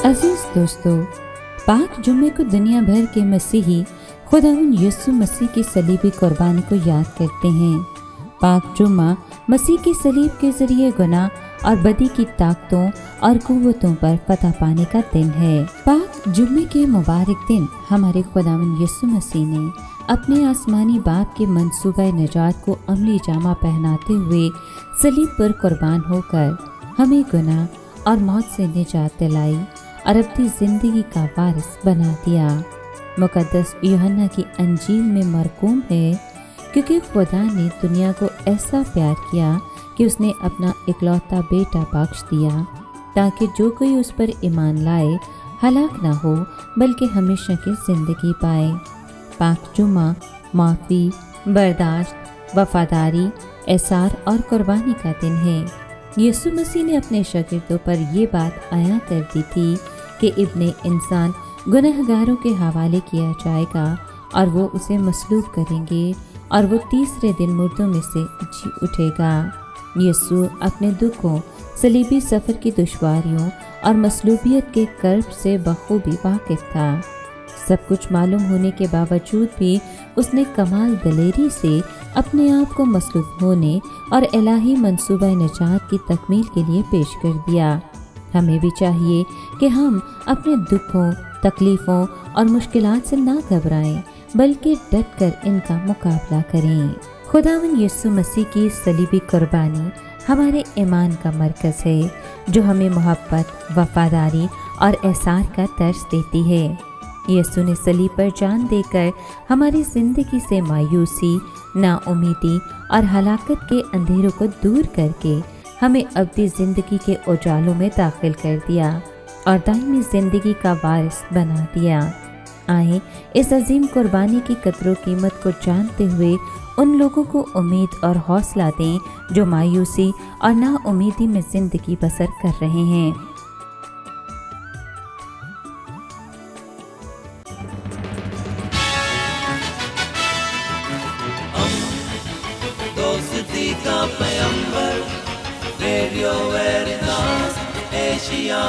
अजीज दोस्तों, पाक जुम्मे को दुनिया भर के मसीही खुदावंद यीशु मसीह की सलीबी कुर्बानी को याद करते हैं। पाक जुम्मा मसीह की सलीब के जरिए गुनाह और बदी की ताकतों और कुव्वतों पर फतह पाने का दिन है। पाक जुम्मे के मुबारक दिन हमारे खुदावंद यीशु मसीह ने अपने आसमानी बाप के मंसूबा निजात को अमली जामा पहनाते हुए सलीब पर कुर्बान होकर हमें गुनाह और मौत से निजात दिलाई और अपनी जिंदगी का वारिस बना दिया। मुकद्दस यूहन्ना की अंजील में मरकूम है, क्योंकि खुदा ने दुनिया को ऐसा प्यार किया कि उसने अपना इकलौता बेटा बख्श दिया, ताकि जो कोई उस पर ईमान लाए हलाक ना हो बल्कि हमेशा की जिंदगी पाए। पाक जुम्मा माफ़ी, बर्दाश्त, वफादारी, एसार और कुर्बानी का दिन है। यीशु मसीह ने अपने शागिर्दों पर ये बात आया कर दी थी कि इब्ने इंसान गुनहगारों के हवाले किया जाएगा और वो उसे मसलूब करेंगे और वो तीसरे दिन मुर्दों में से जी उठेगा। यीशु अपने दुखों, सलीबी सफ़र की दुश्वारियों और मसलूबियत के कर्ब से बखूबी वाकिफ था। सब कुछ मालूम होने के बावजूद भी उसने कमाल दलेरी से अपने आप को मसलूब होने और इलाही मंसूबा निजात की तकमील के लिए पेश कर दिया। हमें भी चाहिए कि हम अपने दुखों, तकलीफ़ों और मुश्किलात से ना घबराएं, बल्कि डट कर इनका मुकाबला करें। खुदावंद यीशु मसीह की सलीबी कुर्बानी हमारे ईमान का मरकज़ है, जो हमें मोहब्बत, वफादारी और एहसार का दर्स देती है। यीशु ने सलीब पर जान देकर हमारी ज़िंदगी से मायूसी, नाउमीदी और हलाकत के अंधेरों को दूर करके हमें अब्दी ज़िंदगी के उजालों में दाखिल कर दिया और दायमी ज़िंदगी का वारिस बना दिया। आए इस अजीम कुर्बानी की कदर कीमत को जानते हुए उन लोगों को उम्मीद और हौसला दें जो मायूसी और नाउमीदी में ज़िंदगी बसर कर रहे हैं। दोस्ती का पैगंबर, रेडियो वेरितास एशिया।